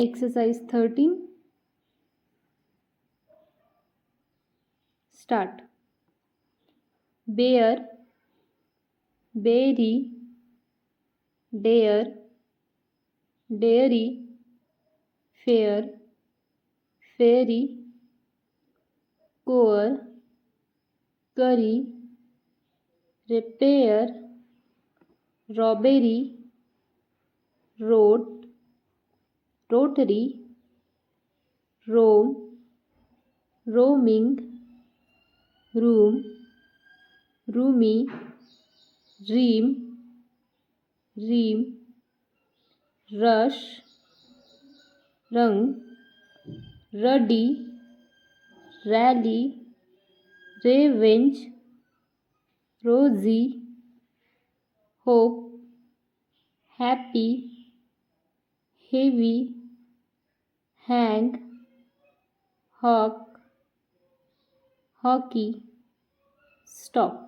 Exercise 13. Start. Bear, berry, dare, dairy, fair, fairy, core, curry, repair, robbery, road, rotary, roam, roaming, room, roomy, dream, ream, rush, rung, ruddy, rally, revenge, rosy, hope, happy, heavy, hang, hawk, hockey, stop.